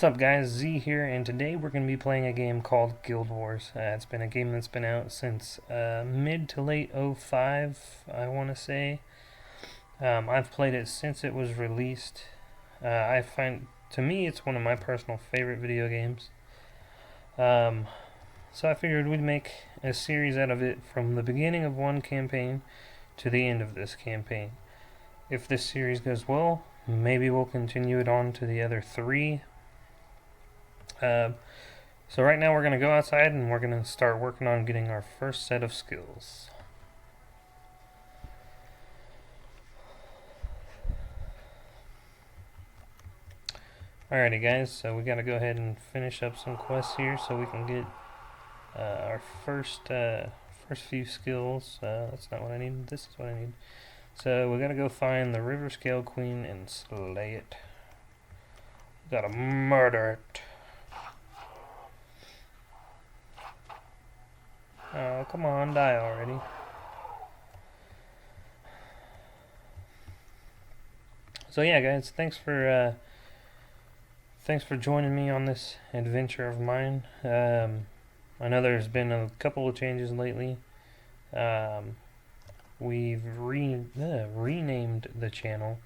up, guys? Z here, and today we're going to be playing a game called Guild Wars. It's been a game that's been out since mid to late '05, I want to say. I've played it since it was released. To me, it's one of my personal favorite video games. So I figured we'd make a series out of it from the beginning of one campaign to the end of this campaign. If this series goes well, maybe we'll continue it on to the other three. So right now we're going to go outside and we're going to start working on getting our first set of skills. Alrighty guys, so we got to go ahead and finish up some quests here so we can get our first few skills. That's not what I need, this is what I need. So we got to go find the River Scale Queen and slay it. We got to murder it. Oh, come on, die already. So yeah, guys, thanks for joining me on this adventure of mine. I know there's been a couple of changes lately. We've renamed the channel.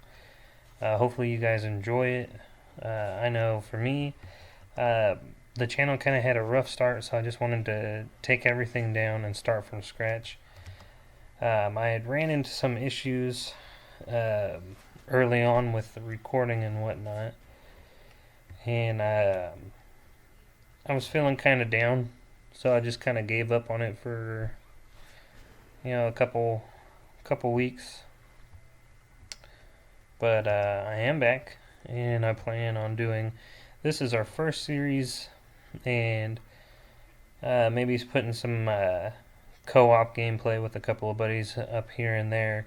Hopefully you guys enjoy it. I know for me, the channel kind of had a rough start, so I just wanted to take everything down and start from scratch. I had ran into some issues early on with the recording and whatnot, and I was feeling kind of down, so I just kind of gave up on it for a couple weeks. But I am back, and I plan on doing. This is our first series, and maybe he's putting some co-op gameplay with a couple of buddies up here and there.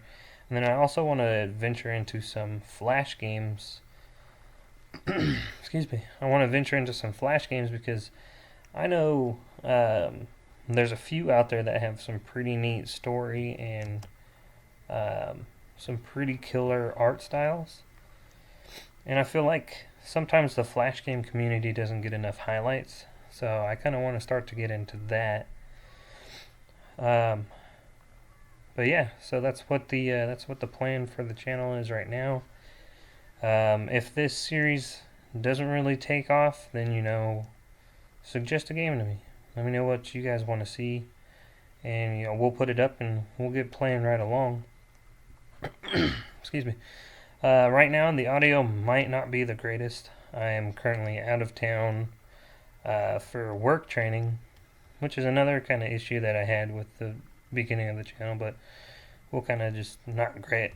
And then I also want to venture into some Flash games. Excuse me. I want to venture into some Flash games because I know there's a few out there that have some pretty neat story and some pretty killer art styles. And I feel like sometimes the Flash game community doesn't get enough highlights, so I kind of want to start to get into that. But yeah, so that's what the plan for the channel is right now. If this series doesn't really take off, then suggest a game to me. Let me know what you guys want to see, and we'll put it up and we'll get playing right along. Excuse me. Right now, the audio might not be the greatest. I am currently out of town for work training, which is another kind of issue that I had with the beginning of the channel, but we'll kind of just not get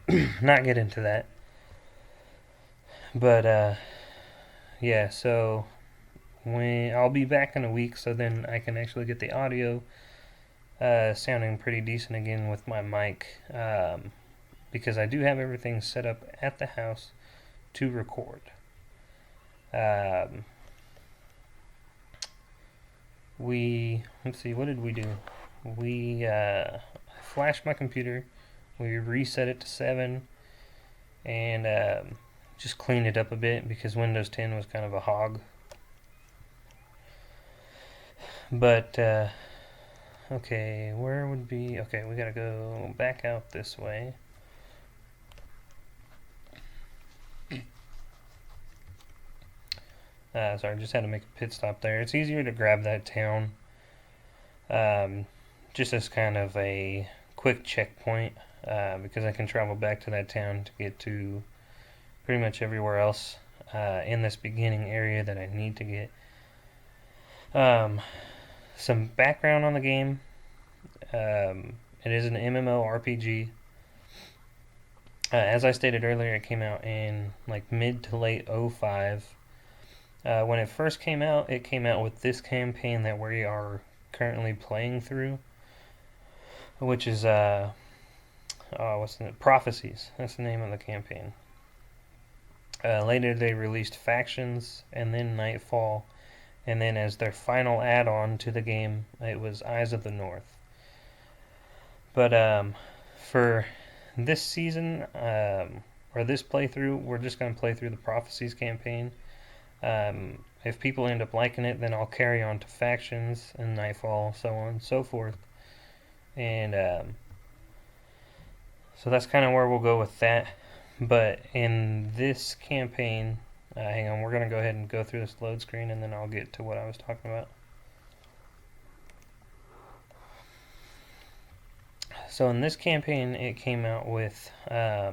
into that. But yeah, so I'll be back in a week, so then I can actually get the audio sounding pretty decent again with my mic. Because I do have everything set up at the house to record. Let's see, what did we do? We flashed my computer, we reset it to 7, and just cleaned it up a bit because Windows 10 was kind of a hog. But, okay, okay, we gotta go back out this way. Sorry, just had to make a pit stop there. It's easier to grab that town just as kind of a quick checkpoint because I can travel back to that town to get to pretty much everywhere else in this beginning area that I need to get. Some background on the game. It is an MMORPG. As I stated earlier, it came out in like mid to late '05. When it first came out, it came out with this campaign that we are currently playing through, which is Prophecies. That's the name of the campaign. Later they released Factions and then Nightfall, and then as their final add-on to the game, it was Eyes of the North. But for this season, or this playthrough, we're just going to play through the Prophecies campaign. if people end up liking it, then I'll carry on to factions and Nightfall, so on and so forth. And so that's kind of where we'll go with that. But in this campaign, hang on, we're going to go ahead and go through this load screen, and then I'll get to what I was talking about. So in this campaign, it came out with, I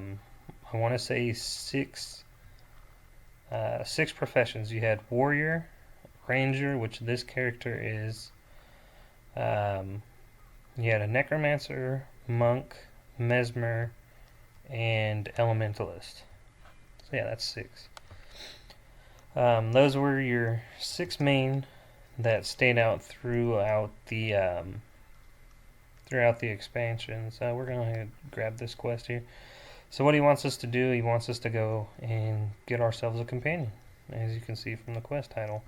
want to say six professions. You had warrior, ranger, which this character is. You had a necromancer, monk, mesmer, and elementalist. So yeah, that's 6. Those were your 6 main that stayed out throughout the expansion. So we're gonna grab this quest here. So what he wants us to do, he wants us to go and get ourselves a companion, as you can see from the quest title.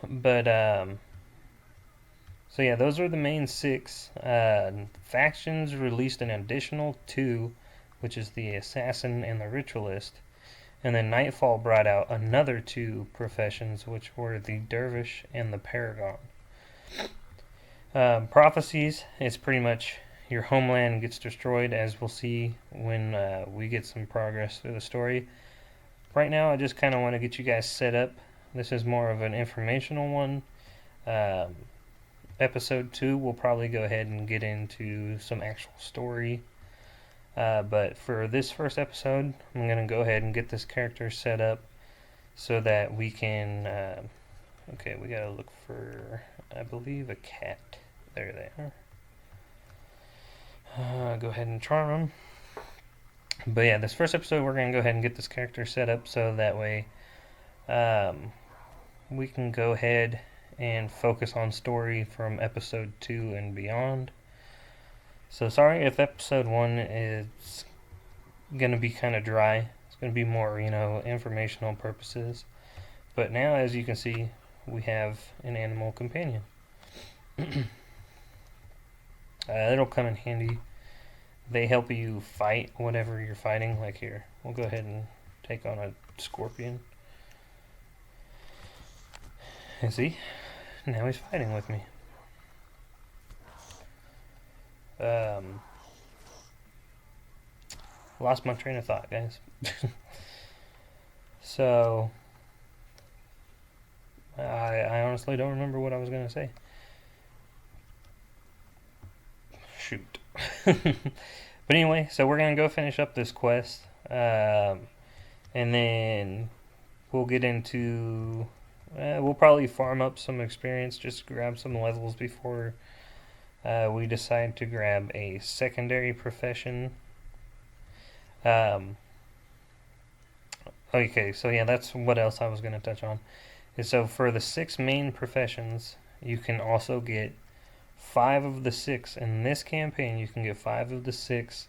But so yeah, those are the main 6. Factions released an additional 2, which is the assassin and the ritualist. And then Nightfall brought out another 2 professions, which were the dervish and the paragon. Prophecies is pretty much your homeland gets destroyed, as we'll see when we get some progress through the story. Right now, I just kind of want to get you guys set up. This is more of an informational one. Episode 2, we'll probably go ahead and get into some actual story. But for this first episode, I'm going to go ahead and get this character set up so that we can... okay, we got to look for, I believe, a cat. There they are. Go ahead and charm them. But yeah, this first episode, we're going to go ahead and get this character set up so that way we can go ahead and focus on story from episode 2 and beyond. So sorry if episode 1 is going to be kind of dry. It's going to be more, informational purposes. But now, as you can see, we have an animal companion. It'll come in handy. They help you fight whatever you're fighting. Like here, we'll go ahead and take on a scorpion. And see, now he's fighting with me. Lost my train of thought, guys. So, I honestly don't remember what I was going to say. Shoot. But anyway, so we're going to go finish up this quest. And then we'll get into... we'll probably farm up some experience, just grab some levels before we decide to grab a secondary profession. Okay, so yeah, that's what else I was going to touch on. And so for the 6 main professions, you can also get 5 of the 6. In this campaign, you can get 5 of the 6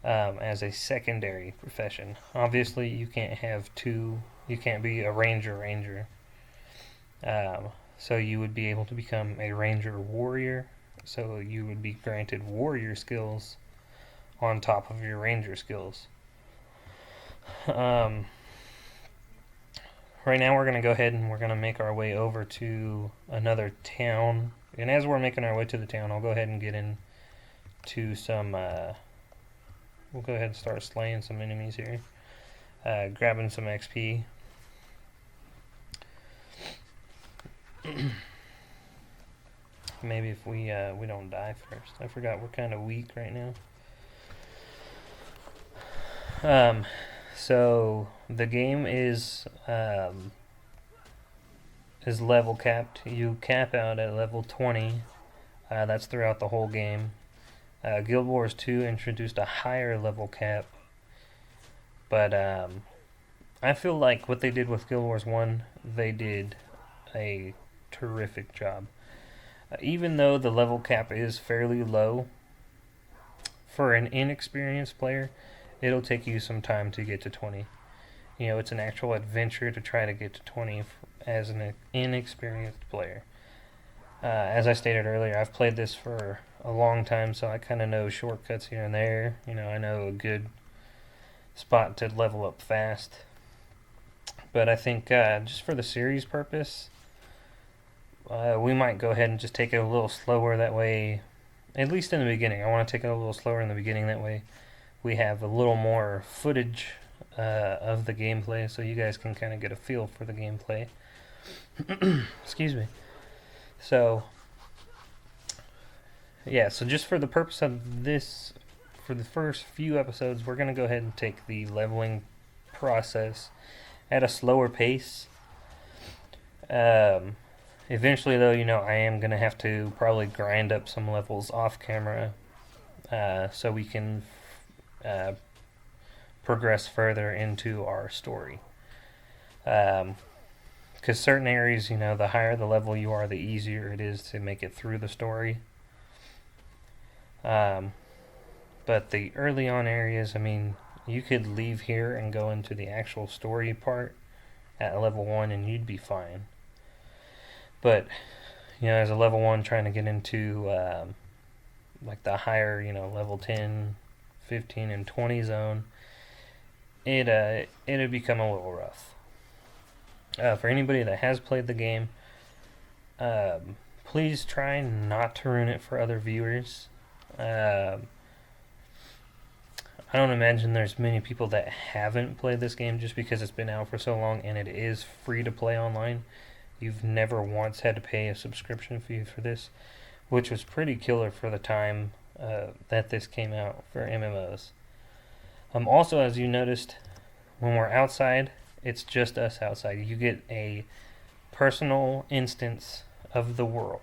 as a secondary profession. Obviously, you can't have 2. You can't be a ranger. So you would be able to become a ranger warrior. So you would be granted warrior skills on top of your ranger skills. Right now we're going to go ahead and we're going to make our way over to another town. And as we're making our way to the town, I'll go ahead and get into some... we'll go ahead and start slaying some enemies here. Grabbing some XP. Maybe if we don't die first. I forgot we're kind of weak right now. So the game is level capped. You cap out at level 20. That's throughout the whole game. Guild Wars 2 introduced a higher level cap, but I feel like what they did with Guild Wars 1, they did a terrific job. Even though the level cap is fairly low, for an inexperienced player, it'll take you some time to get to 20. It's an actual adventure to try to get to 20 as an inexperienced player. As I stated earlier, I've played this for a long time, so I kind of know shortcuts here and there. I know a good spot to level up fast. But I think just for the series purpose, we might go ahead and just take it a little slower. That way, at least in the beginning, I want to take it a little slower in the beginning. That way, we have a little more footage of the gameplay, so you guys can kind of get a feel for the gameplay. Excuse me. So, yeah, so just for the purpose of this, for the first few episodes, we're going to go ahead and take the leveling process at a slower pace. Eventually, though, I am going to have to probably grind up some levels off camera so we can progress further into our story. Because certain areas, the higher the level you are, the easier it is to make it through the story. But the early on areas, you could leave here and go into the actual story part at level 1 and you'd be fine. But, as a level 1 trying to get into like the higher, level 10, 15, and 20 zone, it'd become a little rough. For anybody that has played the game, please try not to ruin it for other viewers. I don't imagine there's many people that haven't played this game just because it's been out for so long and it is free to play online. You've never once had to pay a subscription fee for this, which was pretty killer for the time that this came out for MMOs. Also, as you noticed, when we're outside, it's just us outside. You get a personal instance of the world.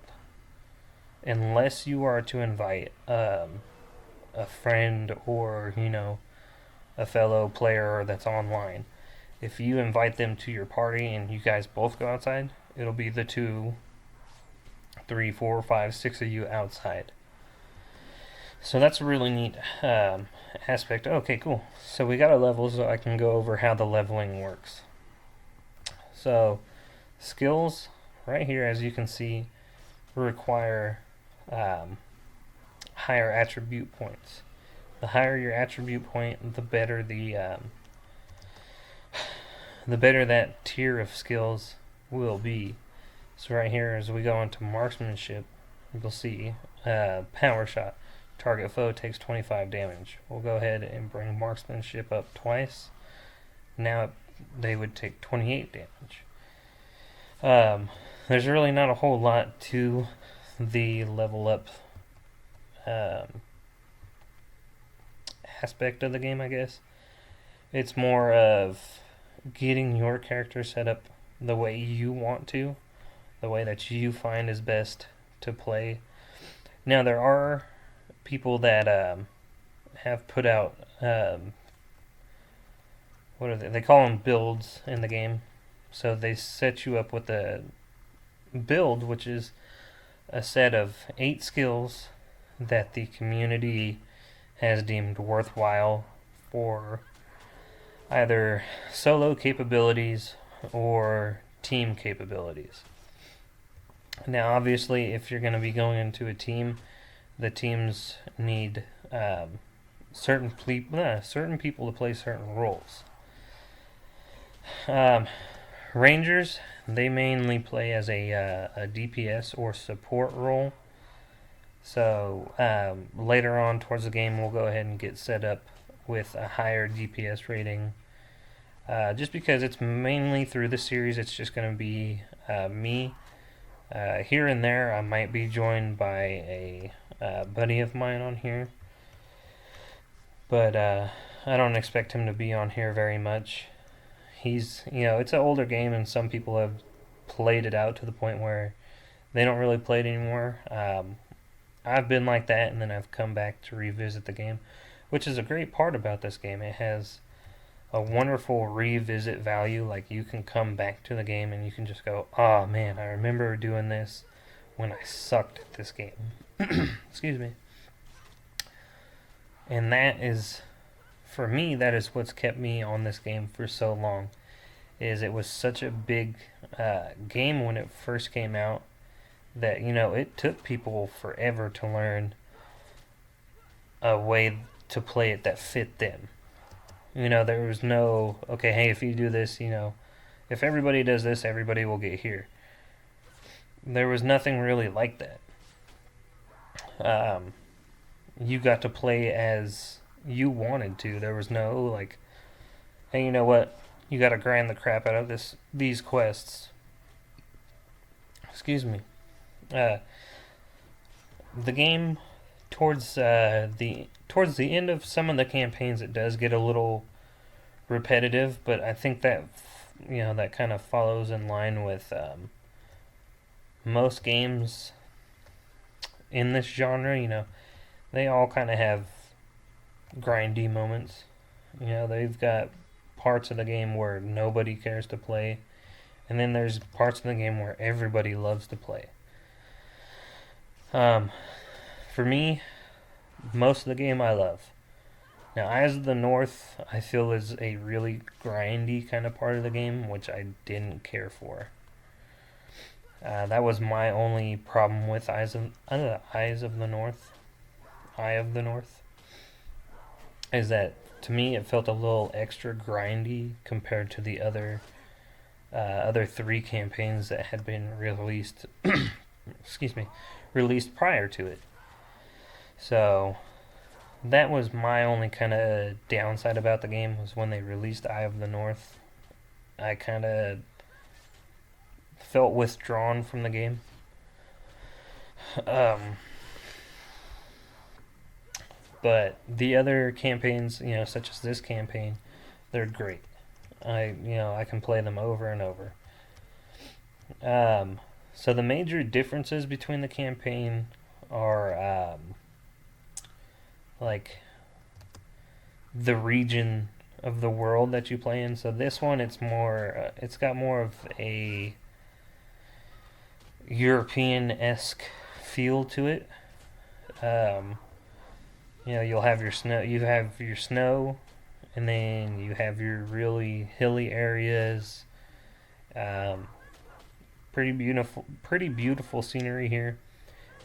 Unless you are to invite a friend or, a fellow player that's online. If you invite them to your party and you guys both go outside, it'll be the 2, 3, 4, 5, 6 of you outside. So that's a really neat aspect. Okay, cool. So we got a level, so I can go over how the leveling works. So skills, right here, as you can see, require higher attribute points. The higher your attribute point, the better the better that tier of skills will be. So right here, as we go into marksmanship, you'll see power shot. Target foe takes 25 damage. We'll go ahead and bring marksmanship up twice. Now they would take 28 damage. There's really not a whole lot to the level up aspect of the game, I guess. It's more of getting your character set up the way you want to, the way that you find is best to play. Now, there are people that have put out what are they? They call them builds in the game. So they set you up with a build, which is a set of 8 skills that the community has deemed worthwhile for either solo capabilities or team capabilities. Now, obviously, if you're going to be going into a team, the teams need certain people to play certain roles. Rangers, they mainly play as a DPS or support role. So later on towards the game, we'll go ahead and get set up with a higher DPS rating. Just because it's mainly through the series, it's just going to be me. Here and there, I might be joined by a buddy of mine on here. But I don't expect him to be on here very much. He's, it's an older game, and some people have played it out to the point where they don't really play it anymore. I've been like that, and then I've come back to revisit the game, which is a great part about this game. It has a wonderful revisit value. Like, you can come back to the game and you can just go, oh man, I remember doing this when I sucked at this game. Excuse me. And that is, for me, that is what's kept me on this game for so long. Is it was such a big game when it first came out that, it took people forever to learn a way to play it that fit them. There was no, okay, hey, if you do this, if everybody does this, everybody will get here. There was nothing really like that. You got to play as you wanted to. There was no, like, hey, you know what? You got to grind the crap out of these quests. Excuse me. The game towards the end of some of the campaigns, it does get a little repetitive, but I think that that kind of follows in line with most games in this genre. They all kind of have grindy moments. They've got parts of the game where nobody cares to play, and then there's parts of the game where everybody loves to play. For me, most of the game I love. Now, Eyes of the North, I feel is a really grindy kind of part of the game, which I didn't care for. That was my only problem with Eyes of the North. Eye of the North. Is that, to me, it felt a little extra grindy compared to the other 3 campaigns that had been released. Excuse me, released prior to it. So that was my only kind of downside about the game, was when they released Eye of the North. I kind of felt withdrawn from the game. But the other campaigns, such as this campaign, they're great. I can play them over and over. So the major differences between the campaign are like the region of the world that you play in. So this one, it's got more of a European-esque feel to it. You'll have your snow. You have your snow, and then you have your really hilly areas. Pretty beautiful scenery here.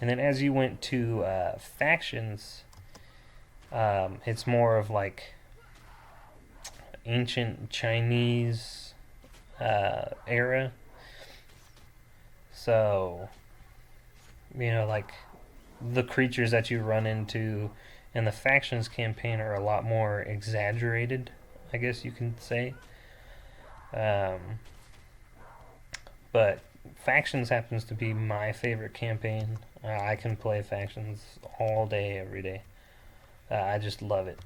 And then as you went to factions, it's more of like ancient Chinese era. So, like the creatures that you run into in the factions campaign are a lot more exaggerated, I guess you can say. But factions happens to be my favorite campaign. I can play factions all day, every day. I just love it.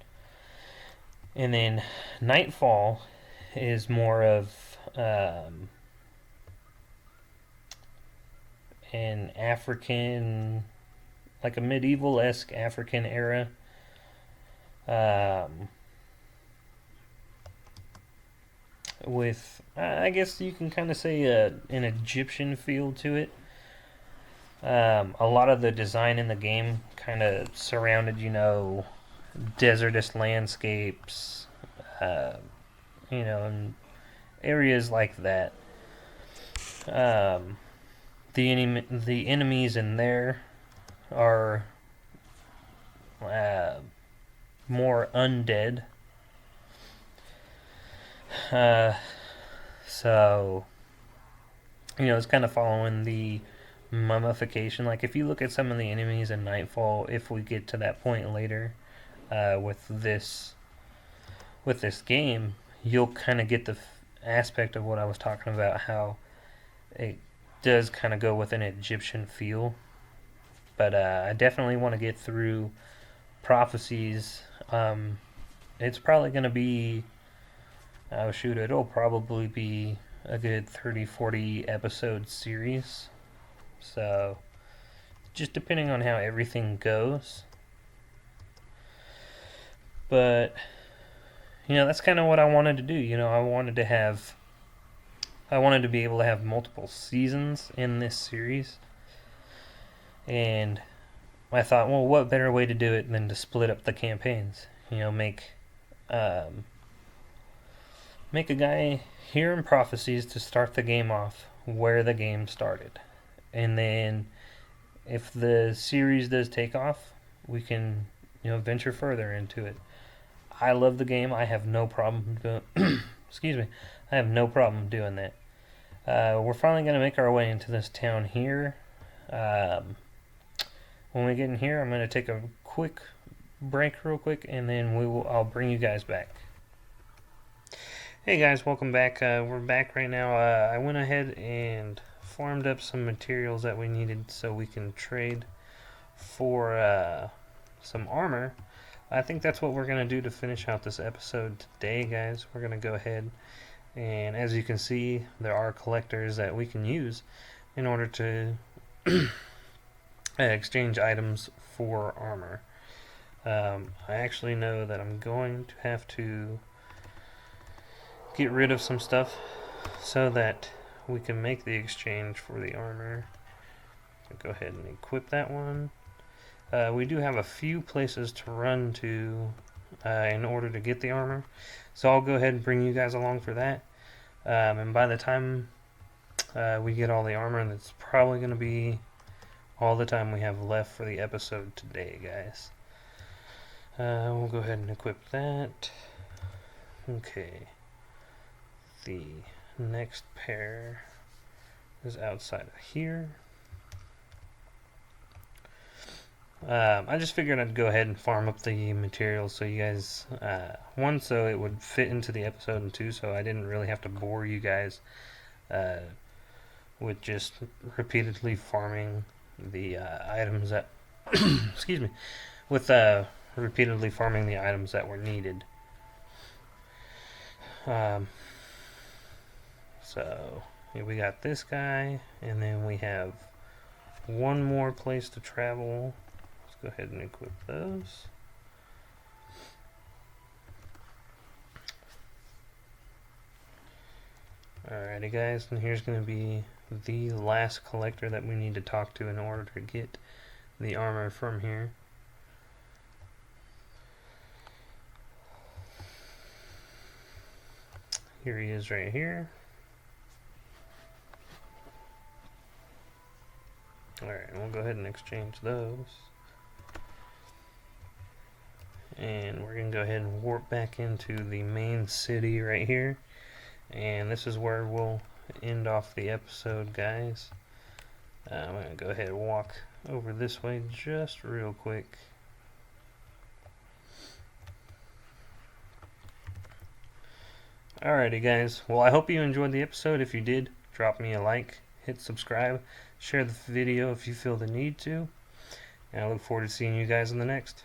And then Nightfall is more of an African, like a medieval-esque African era. With, I guess you can kind of say an Egyptian feel to it. A lot of the design in the game kind of surrounded, desertous landscapes, and areas like that. The enemies in there are more undead. So, it's kind of following the mummification. Like, if you look at some of the enemies in Nightfall, if we get to that point later, with this game, you'll kind of get the aspect of what I was talking about, how it does kind of go with an Egyptian feel. But I definitely want to get through Prophecies. It's probably going to be, it'll probably be a good 30-40 episode series. So, just depending on how everything goes. But, that's kind of what I wanted to do. I wanted to be able to have multiple seasons in this series. And I thought, well, what better way to do it than to split up the campaigns? Make a guy hearing prophecies to start the game off where the game started. And then if the series does take off, we can, venture further into it. I love the game. I have no problem doing. Excuse me. I have no problem doing that. We're finally gonna make our way into this town here. Um, when we get in here, I'm gonna take a quick break, real quick, and then I'll bring you guys back. Hey guys, welcome back. We're back right now. I went ahead and farmed up some materials that we needed so we can trade for some armor. I think that's what we're going to do to finish out this episode today, guys. We're going to go ahead and, as you can see, there are collectors that we can use in order to exchange items for armor. I actually know that I'm going to have to get rid of some stuff so that we can make the exchange for the armor. I'll go ahead and equip that one. We do have a few places to run to in order to get the armor, so I'll go ahead and bring you guys along for that. And by the time we get all the armor, that's probably going to be all the time we have left for the episode today, guys. We'll go ahead and equip that. Okay. The next pair is outside of here. I just figured I'd go ahead and farm up the materials so you guys, one, so it would fit into the episode, and two, so I didn't really have to bore you guys with just repeatedly farming the items that, excuse me, with repeatedly farming the items that were needed. So here we got this guy, and then we have one more place to travel. Let's go ahead and equip those. Alrighty guys, and here's going to be the last collector that we need to talk to in order to get the armor from here. Here he is right here. Alright, we'll go ahead and exchange those. And we're going to go ahead and warp back into the main city right here. And this is where we'll end off the episode, guys. I'm going to go ahead and walk over this way just real quick. Alrighty guys, well I hope you enjoyed the episode. If you did, drop me a like, hit subscribe, share the video if you feel the need to, and I look forward to seeing you guys in the next.